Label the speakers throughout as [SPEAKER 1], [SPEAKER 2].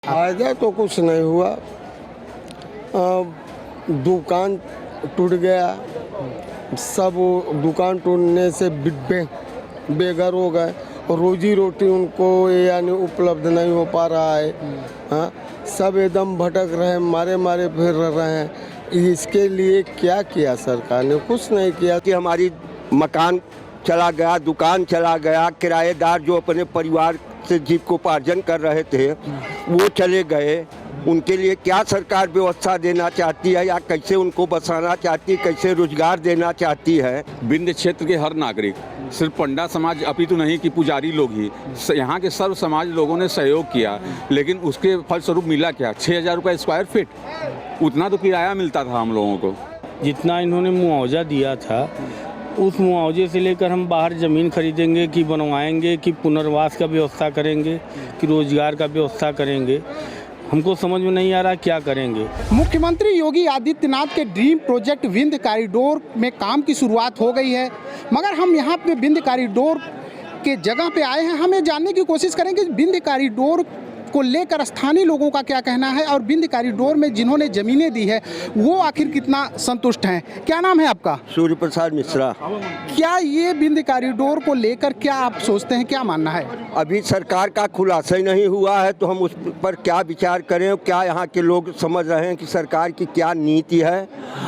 [SPEAKER 1] फायदा तो कुछ नहीं हुआ। दुकान टूट गया, सब दुकान टूटने से बेघर हो गए और रोजी रोटी उनको यानी उपलब्ध नहीं हो पा रहा है। हाँ, सब एकदम भटक रहे हैं, मारे मारे फिर रहे हैं। इसके लिए क्या किया सरकार ने? कुछ नहीं किया
[SPEAKER 2] कि हमारी मकान चला गया, दुकान चला गया, किराएदार जो अपने परिवार से जीविकोपार्जन कर रहे थे वो चले गए। उनके लिए क्या सरकार व्यवस्था देना चाहती है या कैसे उनको बसाना चाहती है, कैसे रोजगार देना चाहती है?
[SPEAKER 3] विंध्य क्षेत्र के हर नागरिक, सिर्फ पंडा समाज अपितु नहीं कि पुजारी लोग ही, यहाँ के सर्व समाज लोगों ने सहयोग किया, लेकिन उसके फलस्वरूप मिला क्या? 6,000 रुपये स्क्वायर फीट, उतना तो किराया मिलता था हम लोगों को।
[SPEAKER 4] जितना इन्होंने मुआवजा दिया था उस मुआवजे से लेकर हम बाहर ज़मीन खरीदेंगे कि बनवाएंगे कि पुनर्वास का व्यवस्था करेंगे कि रोजगार का व्यवस्था करेंगे, हमको समझ में नहीं आ रहा क्या करेंगे।
[SPEAKER 5] मुख्यमंत्री योगी आदित्यनाथ के ड्रीम प्रोजेक्ट विंध्य कॉरिडोर में काम की शुरुआत हो गई है, मगर हम यहाँ पे विंध्य कॉरिडोर के जगह पे आए हैं। हम ये जानने की कोशिश करेंगे विंध्य कॉरिडोर को लेकर स्थानीय लोगों का क्या कहना है और विंध्य कॉरिडोर में जिन्होंने ज़मीनें दी है वो आखिर कितना संतुष्ट हैं। क्या नाम है आपका?
[SPEAKER 2] सूर्य प्रसाद मिश्रा।
[SPEAKER 5] क्या ये विंध्य कॉरिडोर को लेकर क्या आप सोचते हैं, क्या मानना है?
[SPEAKER 2] अभी सरकार का खुलासा ही नहीं हुआ है तो हम उस पर क्या विचार करें? क्या यहाँ के लोग समझ रहे हैं कि सरकार की क्या नीति है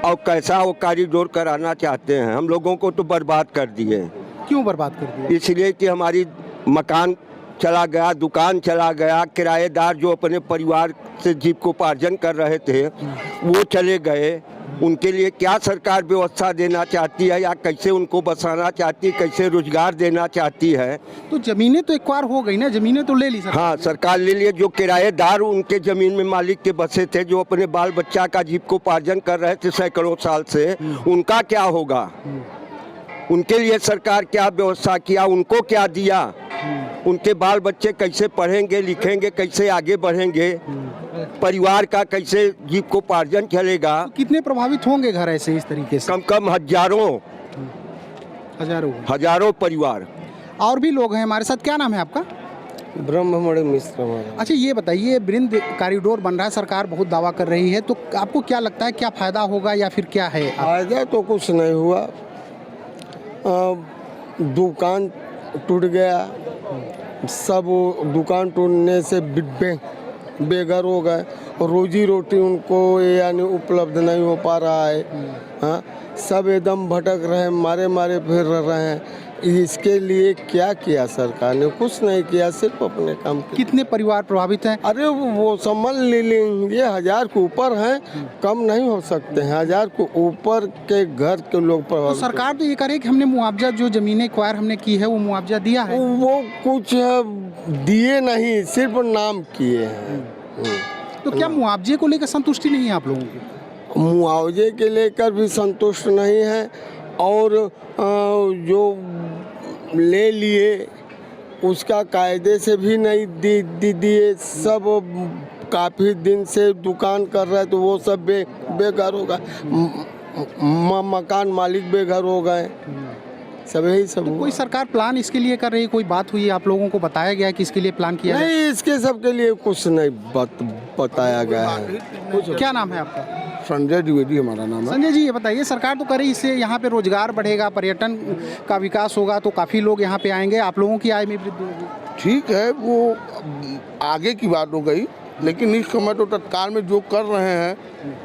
[SPEAKER 2] और कैसा वो कॉरिडोर कराना चाहते हैं? हम लोगों को तो बर्बाद कर दिए।
[SPEAKER 5] क्यों बर्बाद कर दिया?
[SPEAKER 2] इसलिए कि हमारी मकान चला गया, दुकान चला गया, किराएदार जो अपने परिवार से जीविकोपार्जन कर रहे थे वो चले गए। उनके लिए क्या सरकार व्यवस्था देना चाहती है या कैसे उनको बसाना चाहती है, कैसे रोजगार देना चाहती है?
[SPEAKER 5] तो ज़मीनें तो एक बार हो गई ना, ज़मीनें तो ले ली सरकार।
[SPEAKER 2] हाँ, सरकार ले लिए। जो किराएदार उनके जमीन में मालिक के बसे थे, जो अपने बाल बच्चा का जीविकोपार्जन कर रहे थे सैकड़ों साल से, उनका क्या होगा? उनके लिए सरकार क्या व्यवस्था किया? उनको क्या दिया? उनके बाल बच्चे कैसे पढ़ेंगे लिखेंगे, कैसे आगे बढ़ेंगे, परिवार का कैसे जीविकोपार्जन चलेगा?
[SPEAKER 5] तो कितने प्रभावित होंगे घर ऐसे इस तरीके से?
[SPEAKER 2] कम कम हजारों परिवार।
[SPEAKER 5] और भी लोग हैं हमारे साथ। क्या नाम है आपका?
[SPEAKER 1] ब्रह्ममणि मिश्र हमारा।
[SPEAKER 5] अच्छा, ये बताइए, विंध्य कॉरिडोर बन रहा है, सरकार बहुत दावा कर रही है, तो आपको क्या लगता है क्या फायदा होगा या फिर क्या है?
[SPEAKER 1] फायदा तो कुछ नहीं हुआ। दुकान टूट गया, सब दुकान टूटने से बेघर हो गए और रोजी रोटी उनको यानी उपलब्ध नहीं हो पा रहा है। हाँ, सब एकदम भटक रहे हैं, मारे मारे फिर रहे हैं। इसके लिए क्या किया सरकार ने? कुछ नहीं किया, सिर्फ अपने काम किया।
[SPEAKER 5] कितने परिवार प्रभावित हैं?
[SPEAKER 1] अरे वो समझ लेंगे 1000 के ऊपर हैं, कम नहीं हो सकते हैं। 1000 के ऊपर के घर के लोग
[SPEAKER 5] तो
[SPEAKER 1] प्रभावित।
[SPEAKER 5] सरकार तो ये करे कि हमने मुआवजा, जो जमीनें एक्वायर हमने की है वो मुआवजा दिया है।
[SPEAKER 1] वो कुछ दिए नहीं, सिर्फ नाम किए हैं।
[SPEAKER 5] तो क्या मुआवजे को लेकर संतुष्टि नहीं है आप लोगों की?
[SPEAKER 1] मुआवजे के लेकर भी संतुष्ट नहीं है और जो ले लिए उसका कायदे से भी नहीं दिए। सब काफ़ी दिन से दुकान कर रहे तो वो सब बेघर हो गए। मकान मालिक बेघर हो गए, सब यही सब।
[SPEAKER 5] तो कोई सरकार प्लान इसके लिए कर रही है? कोई बात हुई, आप लोगों को बताया गया कि इसके लिए प्लान किया है?
[SPEAKER 1] नहीं, इसके सब के लिए कुछ नहीं बताया गया है।
[SPEAKER 5] क्या नाम है आपका?
[SPEAKER 1] संजय द्विवेदी हमारा नाम है।
[SPEAKER 5] संजय जी, ये बताइए, सरकार तो करे इससे यहाँ पे रोजगार बढ़ेगा, पर्यटन का विकास होगा, तो काफ़ी लोग यहाँ पे आएंगे, आप लोगों की आय में वृद्धि होगी।
[SPEAKER 6] ठीक है, वो आगे की बात हो गई, लेकिन इस समय तो तत्काल में जो कर रहे हैं,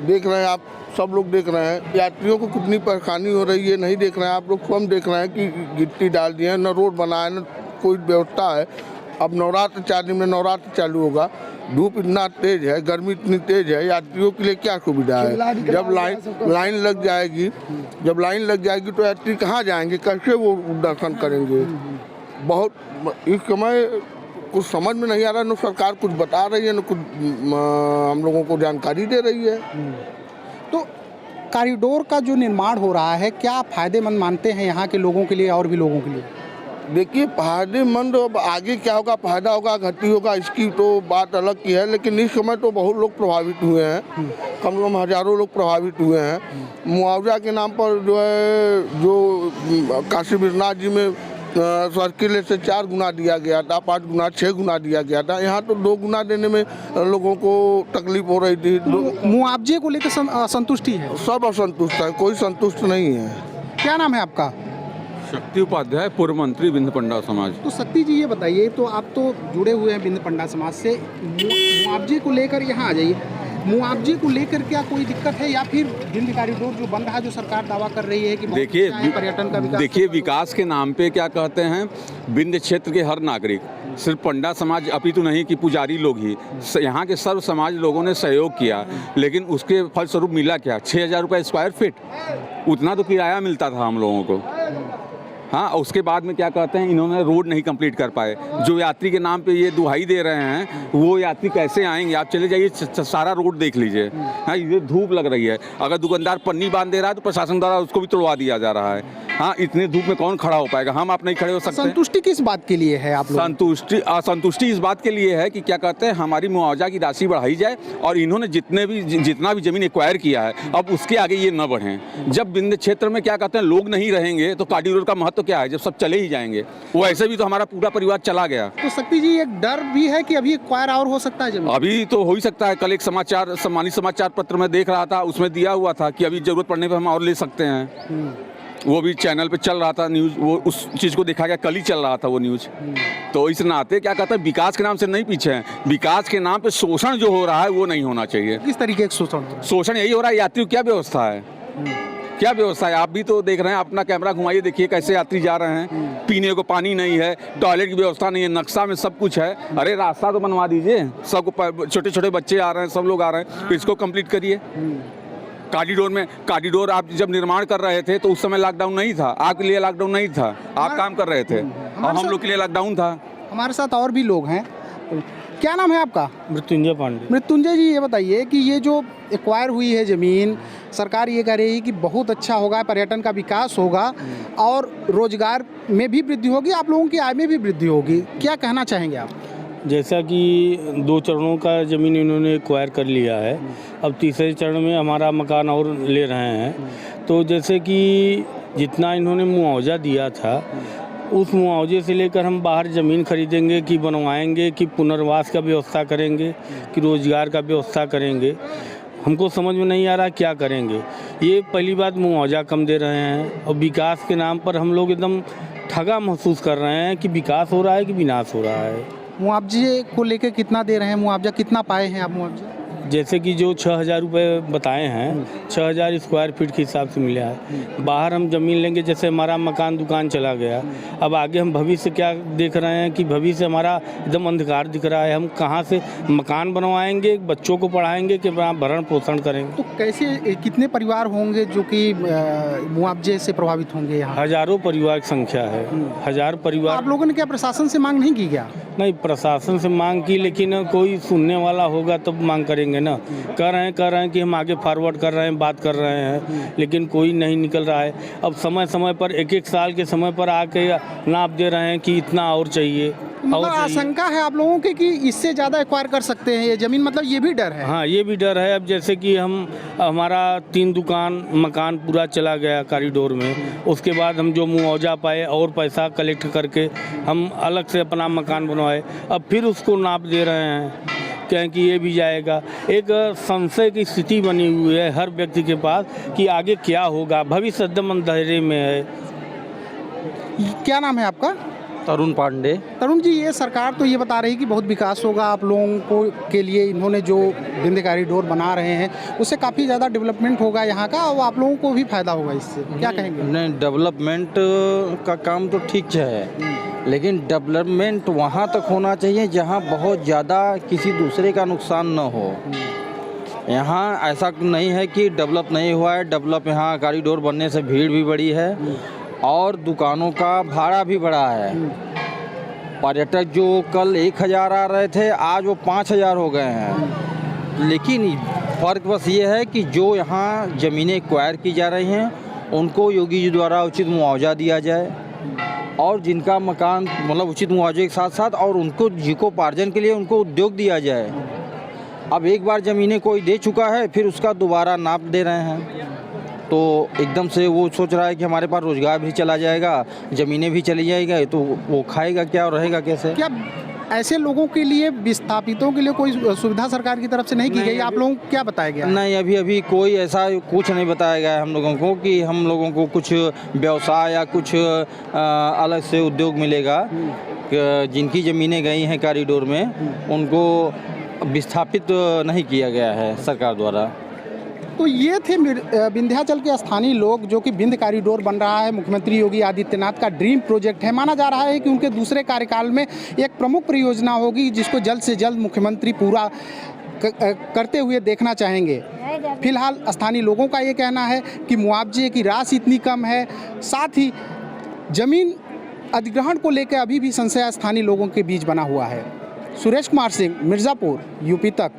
[SPEAKER 6] देख रहे हैं आप, सब लोग देख रहे हैं। यात्रियों को कितनी परेशानी हो रही है नहीं देख रहे हैं आप लोग। स्वयं देख रहे हैं कि गिट्टी डाल दिए हैं, न रोड बना है, न कोई व्यवस्था है। अब नवरात्र 4 दिन में नवरात्र चालू होगा, धूप इतना तेज है, गर्मी इतनी तेज है, यात्रियों के लिए क्या सुविधा है? जब लाइन लग जाएगी तो यात्री कहाँ जाएंगे, कैसे वो दर्शन करेंगे? बहुत इस समय कुछ समझ में नहीं आ रहा। न सरकार कुछ बता रही है, न कुछ हम लोगों को जानकारी दे रही है।
[SPEAKER 5] तो कॉरिडोर का जो निर्माण हो रहा है, क्या फायदेमंद मानते हैं यहाँ के लोगों के लिए और भी लोगों के लिए?
[SPEAKER 6] देखिए, फायदेमंद अब आगे क्या होगा, फायदा होगा घटी होगा, इसकी तो बात अलग की है, लेकिन इस समय तो बहुत लोग प्रभावित हुए हैं। कम से कम हजारों लोग प्रभावित हुए हैं। मुआवजा के नाम पर जो है, जो काशी विश्वनाथ जी में सर्किल से 4 गुना दिया गया था, 5 गुना 6 गुना दिया गया था। यहाँ तो 2 गुना देने में लोगों को तकलीफ हो रही थी।
[SPEAKER 5] मुआवजे को लेकर असंतुष्टि है,
[SPEAKER 6] सब असंतुष्ट है, कोई संतुष्ट नहीं है।
[SPEAKER 5] क्या नाम है आपका?
[SPEAKER 3] शक्ति उपाध्याय, पूर्व मंत्री बिंद पंडा समाज।
[SPEAKER 5] तो शक्ति जी ये बताइए, तो आप तो जुड़े हुए हैं बिंद पंडा समाज से, मुआवजे को लेकर यहाँ आ जाइए। मुआवजे को लेकर क्या कोई दिक्कत है, या फिर बिंद कॉरिडोर जो बन रहा है, जो सरकार दावा कर रही है कि
[SPEAKER 3] देखिए
[SPEAKER 5] पर्यटन का विकास,
[SPEAKER 3] देखिए विकास के नाम पे क्या कहते हैं, बिंद क्षेत्र के हर नागरिक, सिर्फ पंडा समाज अपितु नहीं कि पुजारी लोग ही, यहाँ के सर्व समाज लोगों ने सहयोग किया, लेकिन उसके फलस्वरूप मिला क्या? 6,000 रुपये स्क्वायर फीट, उतना तो किराया मिलता था हम लोगों को। हाँ, उसके बाद में क्या कहते हैं, इन्होंने रोड नहीं कंप्लीट कर पाए। जो यात्री के नाम पे ये दुहाई दे रहे हैं, वो यात्री कैसे आएंगे? आप चले जाइए, सारा रोड देख लीजिए। हाँ, ये धूप लग रही है, अगर दुकानदार पन्नी बांध दे रहा है तो प्रशासन द्वारा उसको भी तोड़वा दिया जा रहा है। हाँ, इतने धूप में कौन खड़ा हो पाएगा? हम आप नहीं खड़े हो सकते।
[SPEAKER 5] संतुष्टि किस बात के लिए है आप लोग?
[SPEAKER 3] असंतुष्टि इस बात के लिए है कि क्या कहते हैं, हमारी मुआवजा की राशि बढ़ाई जाए, और इन्होंने जितना भी जमीन एक्वायर किया है, अब उसके आगे ये न बढ़ें। जब बिंद क्षेत्र में क्या कहते हैं लोग नहीं रहेंगे, तो कॉरिडोर का महत्व क्या है? जब सब चले ही जाएंगे, वो ऐसे भी तो हमारा पूरा परिवार चला गया।
[SPEAKER 5] तो शक्ति जी, एक डर भी है कि अभी एक्वायर और हो सकता है जमीन?
[SPEAKER 3] अभी तो हो ही सकता है। कल एक सम्मानित समाचार पत्र में देख रहा था, उसमें दिया हुआ था कि अभी जरूरत पड़ने पर हम और ले सकते हैं। वो भी चैनल पे चल रहा था न्यूज़, वो उस चीज़ को देखा गया, कल ही चल रहा था वो न्यूज़। तो इस नाते क्या कहते हैं, विकास के नाम से नहीं पीछे हैं, विकास के नाम पे शोषण जो हो रहा है वो नहीं होना चाहिए।
[SPEAKER 5] किस तरीके का शोषण?
[SPEAKER 3] शोषण यही हो रहा है। यात्रियों क्या व्यवस्था है, क्या व्यवस्था है? आप भी तो देख रहे हैं, अपना कैमरा घुमाइए, देखिए कैसे यात्री जा रहे हैं। पीने को पानी नहीं है, टॉयलेट की व्यवस्था नहीं है, नक्शा में सब कुछ है। अरे रास्ता तो बनवा दीजिए, सबको, छोटे छोटे बच्चे आ रहे हैं, सब लोग आ रहे हैं, तो इसको कंप्लीट करिए। कॉरिडोर आप जब निर्माण कर रहे थे तो उस समय लॉकडाउन नहीं था, आपके लिए लॉकडाउन नहीं था, आप काम कर रहे थे, और हम लोग के लिए लॉकडाउन था।
[SPEAKER 5] हमारे साथ और भी लोग हैं। क्या नाम है आपका?
[SPEAKER 4] मृत्युंजय पांडे।
[SPEAKER 5] मृत्युंजय जी, ये बताइए कि ये जो एक्वायर हुई है ज़मीन, सरकार ये कह रही है कि बहुत अच्छा होगा, पर्यटन का विकास होगा और रोजगार में भी वृद्धि होगी, आप लोगों की आय में भी वृद्धि होगी, क्या कहना चाहेंगे आप?
[SPEAKER 4] जैसा कि 2 चरणों का ज़मीन इन्होंने एक्वायर कर लिया है, अब तीसरे चरण में हमारा मकान और ले रहे हैं। तो जैसे कि जितना इन्होंने मुआवजा दिया था, उस मुआवजे से लेकर हम बाहर ज़मीन खरीदेंगे कि बनवाएंगे, कि पुनर्वास का व्यवस्था करेंगे, कि रोज़गार का व्यवस्था करेंगे, हमको समझ में नहीं आ रहा क्या करेंगे। ये पहली बात, मुआवजा कम दे रहे हैं, और विकास के नाम पर हम लोग एकदम ठगा महसूस कर रहे हैं कि विकास हो रहा है कि विनाश हो रहा है।
[SPEAKER 5] मुआवजे को लेकर कितना दे रहे हैं? मुआवजा कितना पाए हैं आप मुआवजा?
[SPEAKER 4] जैसे कि जो 6,000 रुपये बताए हैं, 6,000 स्क्वायर फीट के हिसाब से मिला है। बाहर हम ज़मीन लेंगे, जैसे हमारा मकान दुकान चला गया, अब आगे हम भविष्य क्या देख रहे हैं कि भविष्य हमारा एकदम अंधकार दिख रहा है। हम कहाँ से मकान बनवाएंगे, बच्चों को पढ़ाएंगे, कि भरण पोषण करेंगे?
[SPEAKER 5] तो कैसे, कितने परिवार होंगे जो कि मुआवजे से प्रभावित होंगे यहाँ?
[SPEAKER 4] हज़ारों परिवार की संख्या है, 1000 परिवार।
[SPEAKER 5] आप लोगों ने क्या प्रशासन से मांग नहीं की क्या?
[SPEAKER 4] नहीं, प्रशासन से मांग की, लेकिन कोई सुनने वाला होगा तब मांग करेंगे ना। कह रहे हैं कि हम आगे फॉरवर्ड कर रहे हैं, बात कर रहे हैं, लेकिन कोई नहीं निकल रहा है। अब समय समय पर, एक साल के समय पर आके नाप दे रहे हैं कि इतना और चाहिए।
[SPEAKER 5] मतलब आशंका है आप लोगों की कि इससे ज़्यादा एक्वायर कर सकते हैं ये ज़मीन, मतलब ये भी डर है?
[SPEAKER 4] हाँ, ये भी डर है। अब जैसे कि हमारा 3 दुकान मकान पूरा चला गया कॉरिडोर में, उसके बाद हम जो मुआवजा पाए और पैसा कलेक्ट करके हम अलग से अपना मकान बनवाए, अब फिर उसको नाप दे रहे हैं कि ये भी जाएगा। एक संशय की स्थिति बनी हुई है हर व्यक्ति के पास कि आगे क्या होगा, भविष्य एकदम अंधेरे में है।
[SPEAKER 5] क्या नाम है आपका?
[SPEAKER 7] तरुण पांडे।
[SPEAKER 5] तरुण जी, ये सरकार तो ये बता रही कि बहुत विकास होगा आप लोगों को के लिए, इन्होंने जो बिंद कॉरिडोर बना रहे हैं उससे काफ़ी ज़्यादा डेवलपमेंट होगा यहाँ का, और आप लोगों को भी फायदा होगा इससे, क्या कहेंगे?
[SPEAKER 7] नहीं, डेवलपमेंट का काम तो ठीक है, लेकिन डेवलपमेंट वहाँ तक होना चाहिए जहाँ बहुत ज़्यादा किसी दूसरे का नुकसान न हो। यहाँ ऐसा नहीं है कि डेवलप नहीं हुआ है, डेवलप यहाँ कॉरिडोर बनने से भीड़ भी बढ़ी है और दुकानों का भाड़ा भी बढ़ा है। पर्यटक जो कल 1,000 आ रहे थे, आज वो 5,000 हो गए हैं। लेकिन फ़र्क बस ये है कि जो यहाँ ज़मीनें एक्वायर की जा रही हैं उनको योगी जी द्वारा उचित मुआवजा दिया जाए, और जिनका मकान मतलब उचित मुआवजे के साथ साथ और उनको जीविकोपार्जन के लिए उनको उद्योग दिया जाए। अब एक बार ज़मीनें कोई दे चुका है, फिर उसका दोबारा नाप दे रहे हैं। तो एकदम से वो सोच रहा है कि हमारे पास रोजगार भी चला जाएगा, ज़मीनें भी चली जाएगा, तो वो खाएगा क्या और रहेगा कैसे?
[SPEAKER 5] क्या ऐसे लोगों के लिए, विस्थापितों के लिए कोई सुविधा सरकार की तरफ से नहीं की गई? आप लोगों को क्या बताया गया?
[SPEAKER 7] नहीं, अभी कोई ऐसा कुछ नहीं बताया गया है हम लोगों को कि हम लोगों को कुछ व्यवसाय या कुछ अलग से उद्योग मिलेगा। जिनकी ज़मीनें गई हैं कॉरिडोर में उनको विस्थापित नहीं किया गया है सरकार द्वारा।
[SPEAKER 5] तो ये थे विंध्याचल के स्थानीय लोग, जो कि विंध्य कॉरिडोर बन रहा है, मुख्यमंत्री योगी आदित्यनाथ का ड्रीम प्रोजेक्ट है। माना जा रहा है कि उनके दूसरे कार्यकाल में एक प्रमुख परियोजना होगी जिसको जल्द से जल्द मुख्यमंत्री पूरा करते हुए देखना चाहेंगे। फिलहाल स्थानीय लोगों का ये कहना है कि मुआवजे की राशि इतनी कम है, साथ ही जमीन अधिग्रहण को लेकर अभी भी संशय स्थानीय लोगों के बीच बना हुआ है। सुरेश कुमार सिंह, मिर्ज़ापुर, यूपी तक।